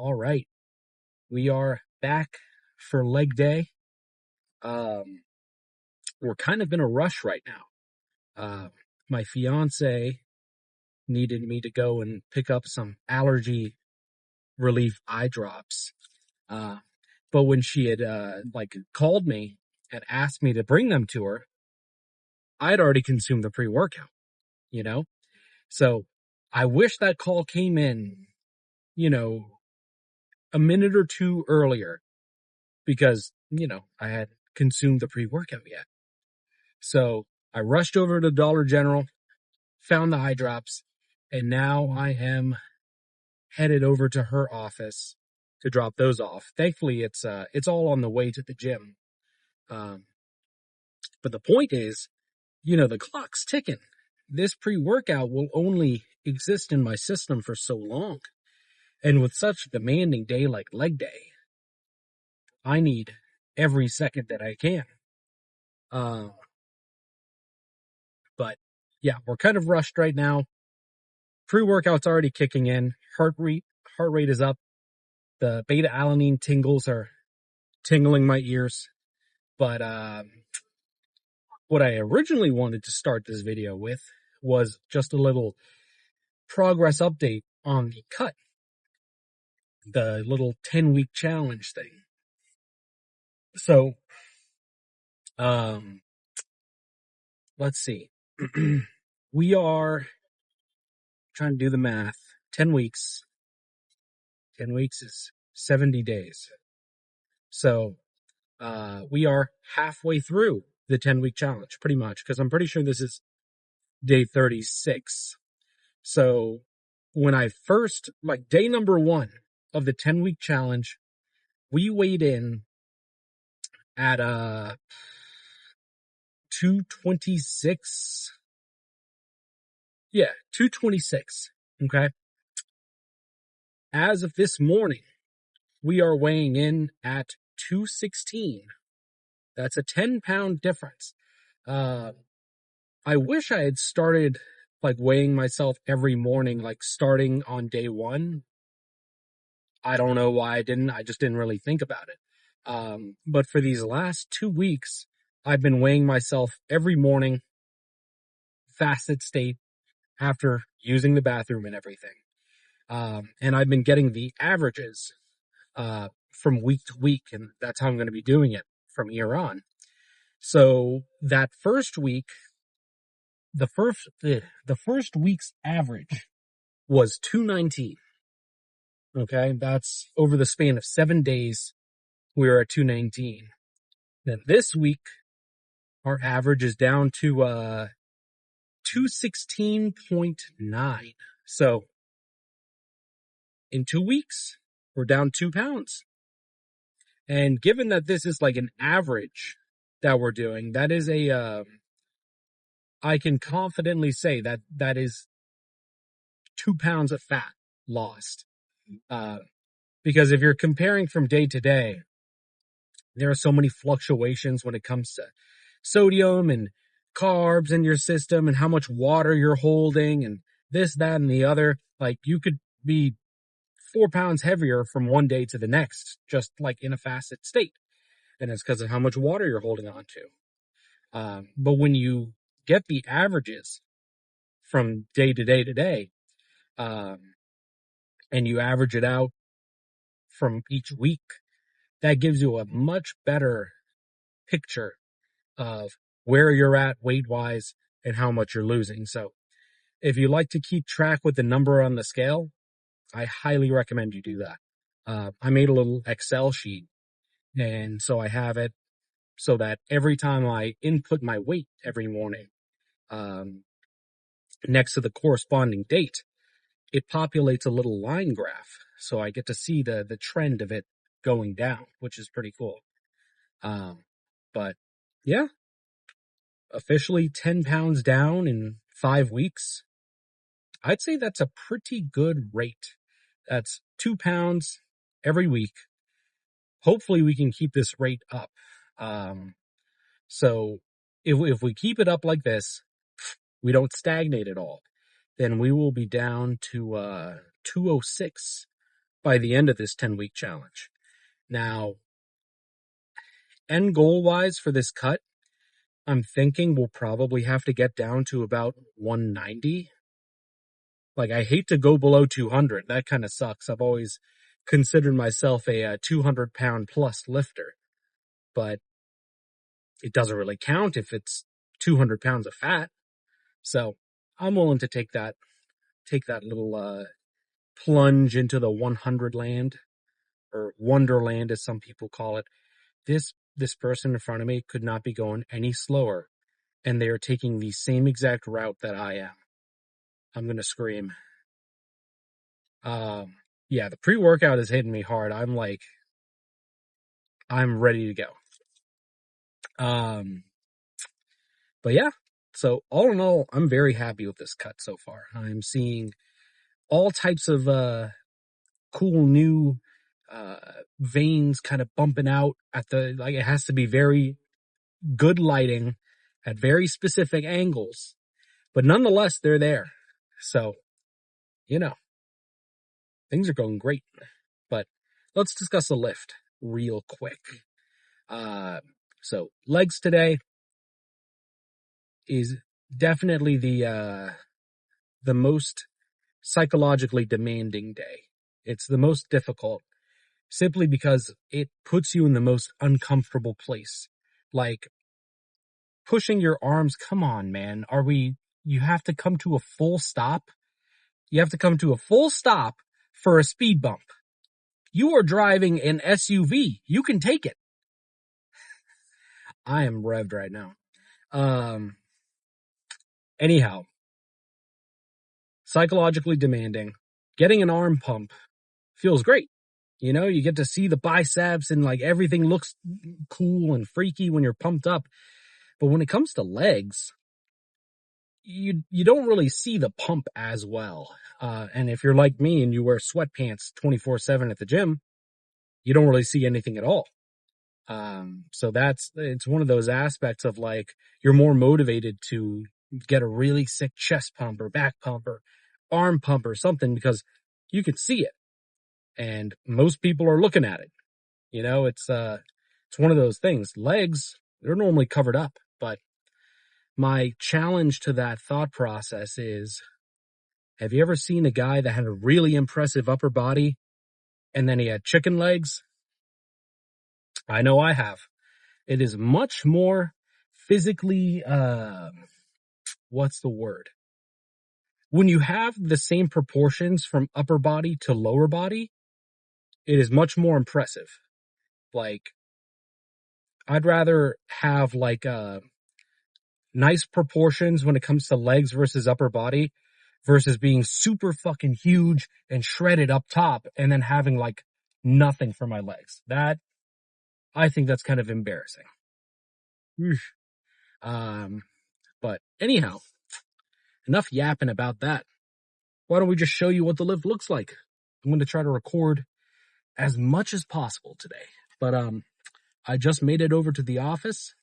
All right. We are back for leg day. We're kind of in a rush right now. My fiance needed me to go and pick up some allergy relief eye drops. Uh, but when she had, called me and asked me to bring them to her, I had already consumed the pre-workout, you know? So I wish that call came in, you know, a minute or two earlier because, I had consumed the pre-workout yet. So I rushed over to Dollar General, found the eye drops, and now I am headed over to her office to drop those off. Thankfully, it's all on the way to the gym. Um, but the point is, the clock's ticking. This pre-workout will only exist in my system for so long. And with such a demanding day like leg day, I need every second that I can. Um, but yeah, we're kind of rushed right now. Pre-workout's already kicking in. Heart rate is up. The beta alanine tingles are tingling my ears. But what I originally wanted to start this video with was just a little progress update on the cut, the little 10-week challenge thing. So, let's see. We are trying to do the math. 10 weeks. 10 weeks is 70 days. So, we are halfway through the 10-week challenge, pretty much, because I'm pretty sure this is day 36. So when I first, day number 1 of the 10-week challenge, we weighed in at 226. Yeah, 226. Okay. As of this morning, we are weighing in at 216. That's a 10-pound difference. I wish I had started weighing myself every morning, starting on day 1. I don't know why I didn't. I just didn't really think about it. But for these last 2 weeks, I've been weighing myself every morning, fasted state, after using the bathroom and everything. And I've been getting the averages from week to week, and that's how I'm going to be doing it from here on. So that first week, the first week's average was 219. Okay, that's over the span of 7 days. We were at 219. Then this week, our average is down to 216.9. So in 2 weeks, we're down 2 pounds. And given that this is an average that we're doing, that is I can confidently say that is 2 pounds of fat lost. Because if you're comparing from day to day, there are so many fluctuations when it comes to sodium and carbs in your system and how much water you're holding and this, that, and the other. You could be 4 pounds heavier from one day to the next, just in a fasted state. And it's because of how much water you're holding on to. But when you get the averages from day to day to day, and you average it out from each week, that gives you a much better picture of where you're at weight-wise and how much you're losing. So if you like to keep track with the number on the scale, I highly recommend you do that. I made a little Excel sheet, and so I have it so that every time I input my weight every morning, next to the corresponding date, it populates a little line graph. So I get to see the trend of it going down, which is pretty cool. But yeah, officially 10 pounds down in 5 weeks. I'd say that's a pretty good rate. That's 2 pounds every week. Hopefully we can keep this rate up. So if we keep it up like this, we don't stagnate at all, then we will be down to 206 by the end of this 10-week challenge. Now, end goal wise for this cut, I'm thinking we'll probably have to get down to about 190. Like, I hate to go below 200. That kind of sucks. I've always considered myself a 200-pound plus lifter, but it doesn't really count if it's 200 pounds of fat. So I'm willing to take that little plunge into the 100 land, or Wonderland as some people call it. This person in front of me could not be going any slower, and they are taking the same exact route that I am. I'm gonna scream. Yeah, the pre-workout is hitting me hard. I'm ready to go. But yeah, so all in all, I'm very happy with this cut so far. I'm seeing all types of cool new veins kind of bumping out at it has to be very good lighting at very specific angles, but nonetheless, they're there. So, things are going great. But let's discuss the lift real quick. So legs today is definitely the most psychologically demanding day. It's the most difficult simply because it puts you in the most uncomfortable place. Like, pushing your arms, come on, man. You have to come to a full stop. You have to come to a full stop for a speed bump. You are driving an SUV. You can take it. I am revved right now. Anyhow, psychologically demanding. Getting an arm pump feels great. You get to see the biceps and like everything looks cool and freaky when you're pumped up. But when it comes to legs, you don't really see the pump as well. And if you're like me and you wear sweatpants 24/7 at the gym, you don't really see anything at all. So it's one of those aspects of like, you're more motivated to get a really sick chest pump or back pump or arm pump or something because you can see it and most people are looking at it. It's one of those things. Legs, they're normally covered up, but my challenge to that thought process is, have you ever seen a guy that had a really impressive upper body and then he had chicken legs? I know I have. It is much more physically, what's the word? When you have the same proportions from upper body to lower body, it is much more impressive. Like, I'd rather have like nice proportions when it comes to legs versus upper body versus being super fucking huge and shredded up top and then having like nothing for my legs. I think that's kind of embarrassing. But anyhow, enough yapping about that. Why don't we just show you what the lift looks like? I'm going to try to record as much as possible today. But I just made it over to the office.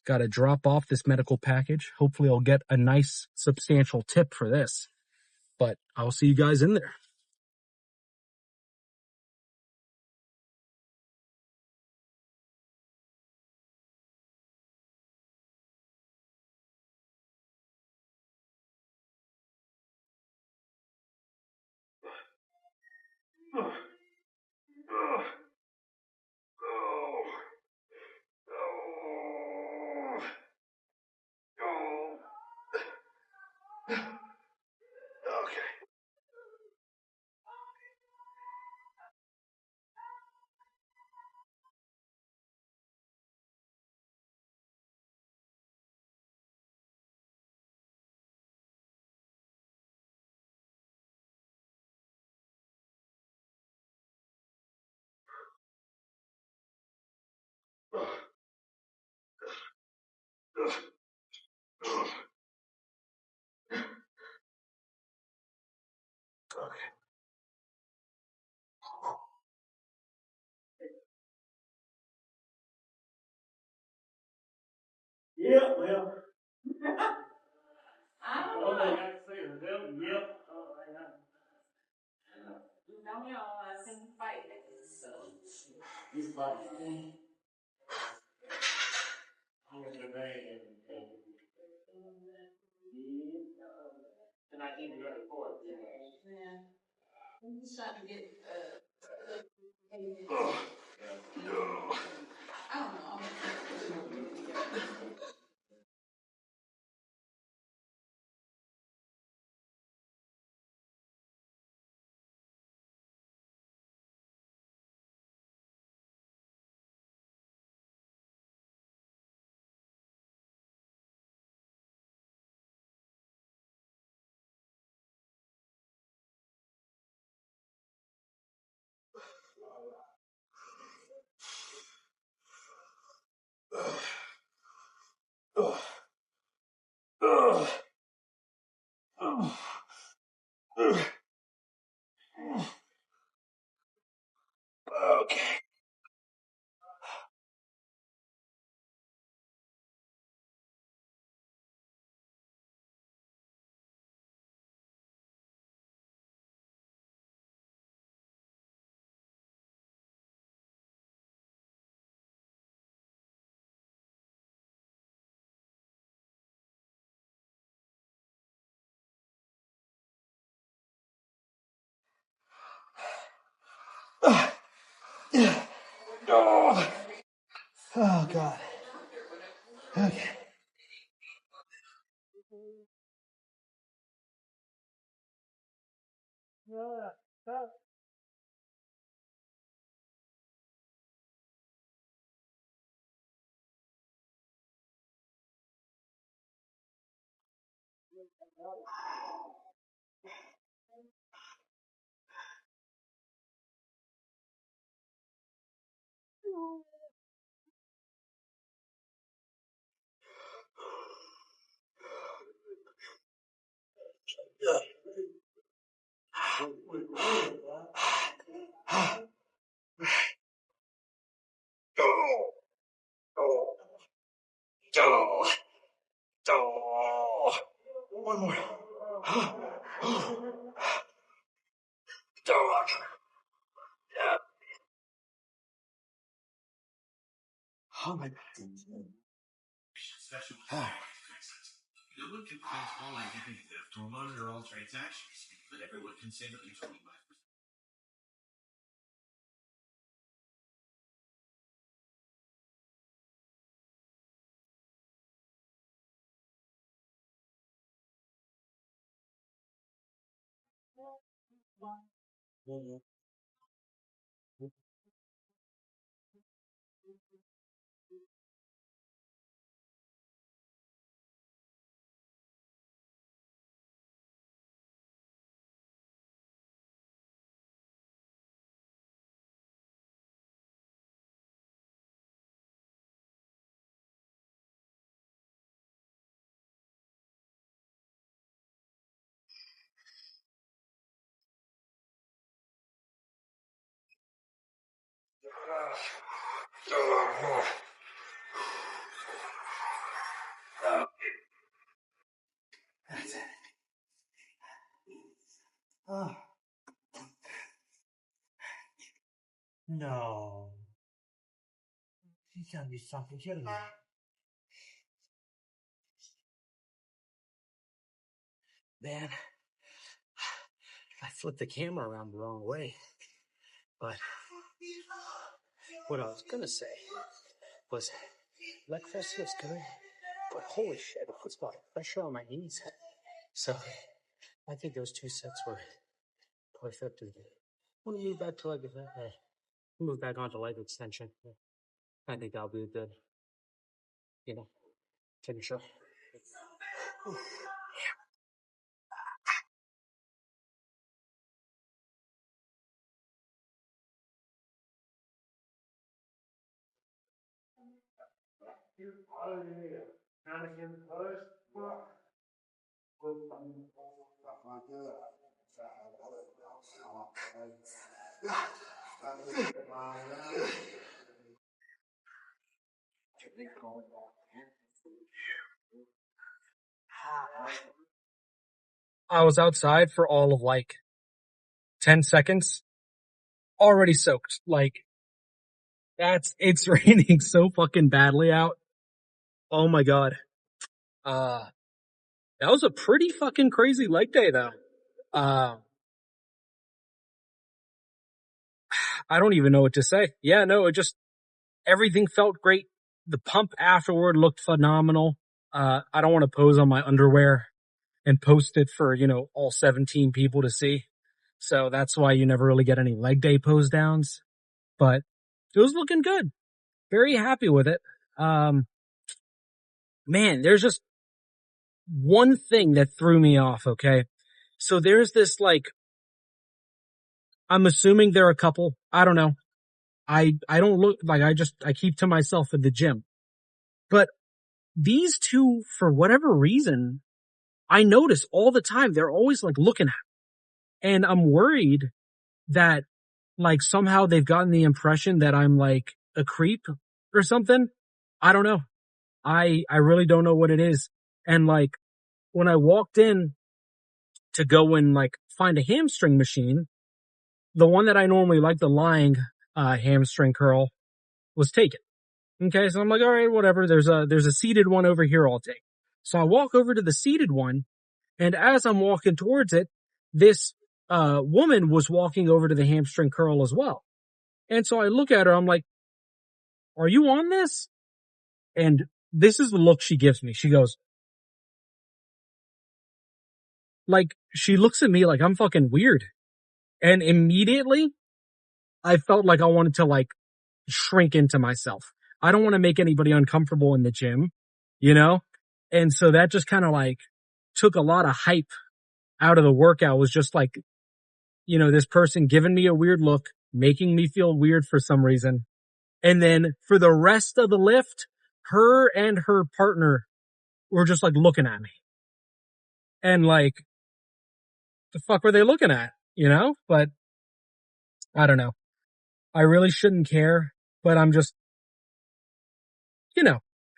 Got to drop off this medical package. Hopefully I'll get a nice substantial tip for this. But I'll see you guys in there. Yeah, well. All they got to say is, yep. Okay. Oh, oh God. Okay. Oh, oh, oh, oh. One more. Oh, yeah. Oh my God. No one can trace all identity theft or monitor all transactions, but everyone can save at least 25%. That's it. Oh, no. She's gotta be fucking kidding me. Man, I flipped the camera around the wrong way. But what I was gonna say was leg press was good, but holy shit, it puts a lot of pressure on my knees. So I think those two sets were perfect. I'm gonna move back to move back onto leg extension. I think that'll be a good, finisher. I was outside for all of like 10 seconds already soaked. Like, it's raining so fucking badly out. Oh my God. Uh, that was a pretty fucking crazy leg day though. Uh, I don't even know what to say. Yeah, no, everything felt great. The pump afterward looked phenomenal. I don't want to pose on my underwear and post it for, all 17 people to see. So that's why you never really get any leg day pose downs, but it was looking good. Very happy with it. Man, there's just one thing that threw me off. Okay. So there's this I'm assuming they're a couple. I don't know. I don't look like I keep to myself at the gym, but these two, for whatever reason, I notice all the time, they're always looking at me. And I'm worried that somehow they've gotten the impression that I'm a creep or something. I don't know. I really don't know what it is. And when I walked in to go and find a hamstring machine, the one that I normally like, the lying hamstring curl, was taken. Okay, so I'm like, all right, whatever. There's a seated one over here I'll take. So I walk over to the seated one, and as I'm walking towards it, this woman was walking over to the hamstring curl as well. And so I look at her, I'm like, are you on this? And this is the look she gives me. She goes, she looks at me like I'm fucking weird. And immediately I felt like I wanted to shrink into myself. I don't want to make anybody uncomfortable in the gym, you know? And so that just kind of took a lot of hype out of the workout. Was just this person giving me a weird look, making me feel weird for some reason. And then for the rest of the lift, her and her partner were just looking at me. And the fuck were they looking at? But I don't know. I really shouldn't care, but I'm just,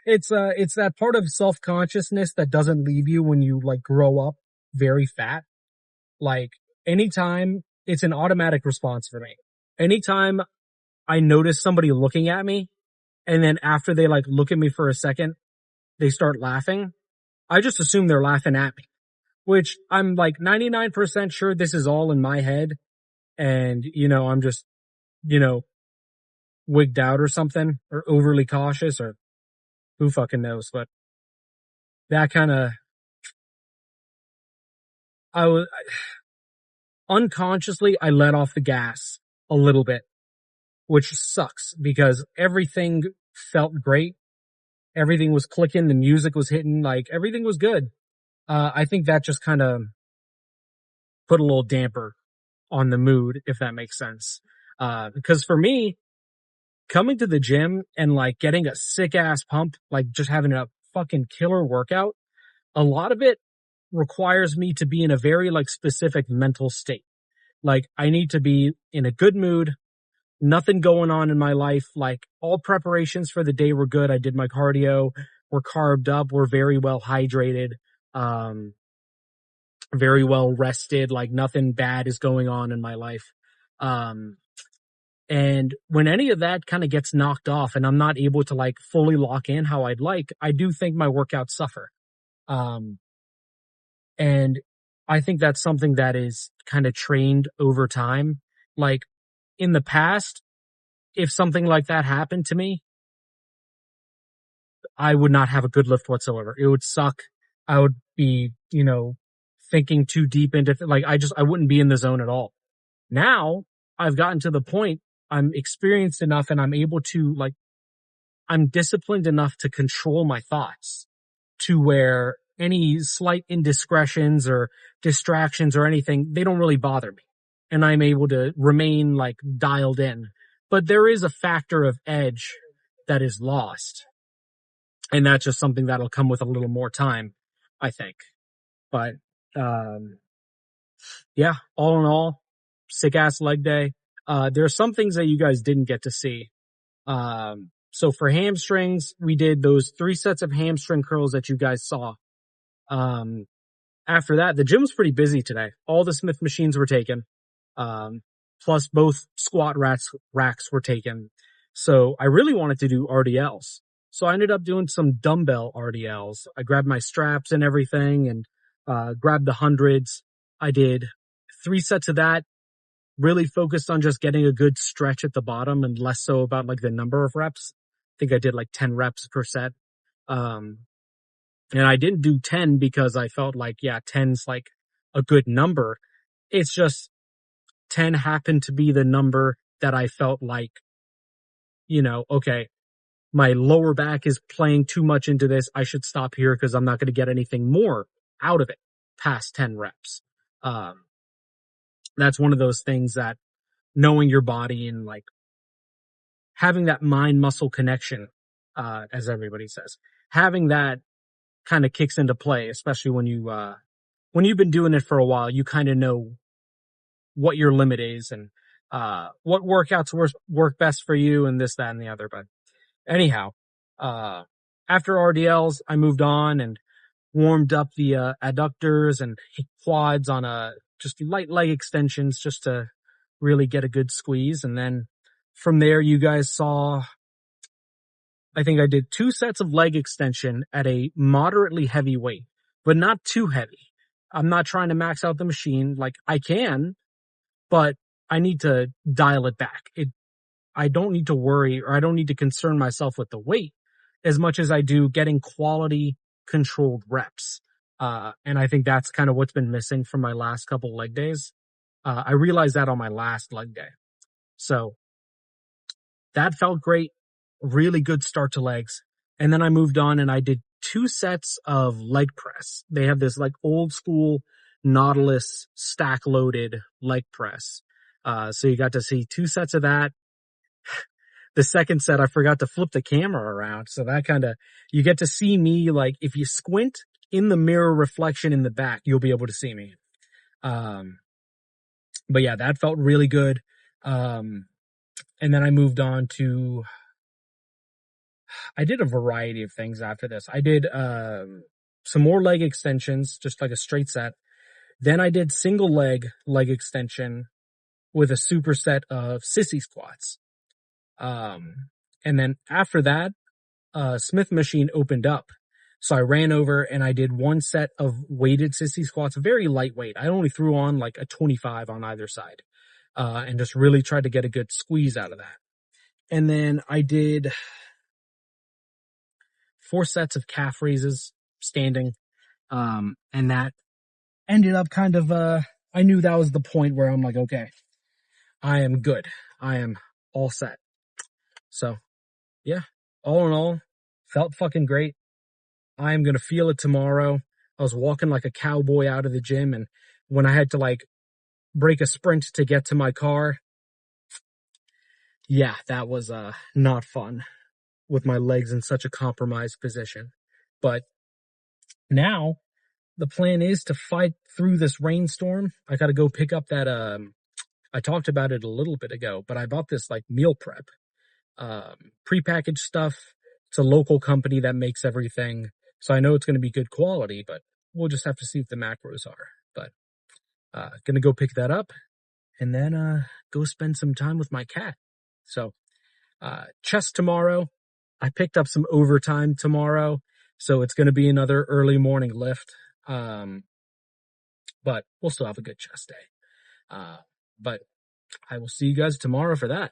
it's that part of self-consciousness that doesn't leave you when you grow up very fat. Anytime, it's an automatic response for me. Anytime I notice somebody looking at me, and then after they look at me for a second, they start laughing, I just assume they're laughing at me, which I'm 99% sure this is all in my head. And, I'm just, wigged out or something, or overly cautious, or who fucking knows. But that kind of, unconsciously, I let off the gas a little bit, which sucks because everything felt great. Everything was clicking. The music was hitting. Everything was good. I think that just kind of put a little damper on the mood, if that makes sense. Because for me, coming to the gym and getting a sick ass pump, just having a fucking killer workout, a lot of it requires me to be in a very specific mental state. I need to be in a good mood, nothing going on in my life. All preparations for the day were good. I did my cardio, we're carbed up, we're very well hydrated, very well rested, nothing bad is going on in my life. And when any of that kind of gets knocked off and I'm not able to fully lock in how I'd I do think my workouts suffer. And I think that's something that is kind of trained over time. In the past, if something like that happened to me, I would not have a good lift whatsoever. It would suck. I would be, thinking too deep into I wouldn't be in the zone at all. Now I've gotten to the point, I'm experienced enough and I'm able to I'm disciplined enough to control my thoughts to where any slight indiscretions or distractions or anything, they don't really bother me. And I'm able to remain dialed in. But there is a factor of edge that is lost. And that's just something that'll come with a little more time, I think. But, yeah, all in all, sick ass leg day. There are some things that you guys didn't get to see. So for hamstrings, we did those 3 sets of hamstring curls that you guys saw. After that, the gym was pretty busy today. All the Smith machines were taken. plus both squat racks were taken. So I really wanted to do RDLs. So I ended up doing some dumbbell RDLs. I grabbed my straps and everything and grabbed the hundreds. I did 3 sets of that, really focused on just getting a good stretch at the bottom and less so about like the number of reps. I think I did like 10 reps per set. And I didn't do 10 because I felt like, yeah, 10's like a good number. It's just 10 happened to be the number that I felt like, okay, my lower back is playing too much into this. I should stop here because I'm not going to get anything more out of it past 10 reps. That's one of those things that knowing your body and like having that mind muscle connection, as everybody says, having that kind of kicks into play, especially when you've been doing it for a while, you kind of know what your limit is and, what workouts work best for you and this, that, and the other. But anyhow, after RDLs, I moved on and warmed up the, adductors and quads on just light leg extensions just to really get a good squeeze. And then from there, you guys saw, I think I did 2 sets of leg extension at a moderately heavy weight, but not too heavy. I'm not trying to max out the machine. Like I can, but I need to dial it back. I don't need to worry or I don't need to concern myself with the weight as much as I do getting quality controlled reps. And I think that's kind of what's been missing from my last couple leg days. I realized that on my last leg day. So that felt great. Really good start to legs. And then I moved on and I did 2 sets of leg press. They have this like old school Nautilus stack loaded leg press. So you got to see 2 sets of that. The second set, I forgot to flip the camera around. So that you get to see me, like if you squint in the mirror reflection in the back, you'll be able to see me. But yeah, that felt really good. And then I moved on to, I did a variety of things after this. I did, some more leg extensions, just like a straight set. Then I did single leg extension with a superset of sissy squats. And then after that, Smith machine opened up. So I ran over and I did 1 set of weighted sissy squats, very lightweight. I only threw on like a 25 on either side, and just really tried to get a good squeeze out of that. And then I did 4 sets of calf raises standing. And that ended up I knew that was the point where I'm like, okay, I am good. I am all set. So yeah, all in all, felt fucking great. I am going to feel it tomorrow. I was walking like a cowboy out of the gym, and when I had to like break a sprint to get to my car, yeah, that was not fun with my legs in such a compromised position. But now the plan is to fight through this rainstorm. I got to go pick up that I talked about it a little bit ago, but I bought this like meal prep prepackaged stuff. It's a local company that makes everything. So I know it's going to be good quality, but we'll just have to see what the macros are. But going to go pick that up and then go spend some time with my cat. So chest tomorrow. I picked up some overtime tomorrow, so it's going to be another early morning lift. But we'll still have a good chest day. But I will see you guys tomorrow for that.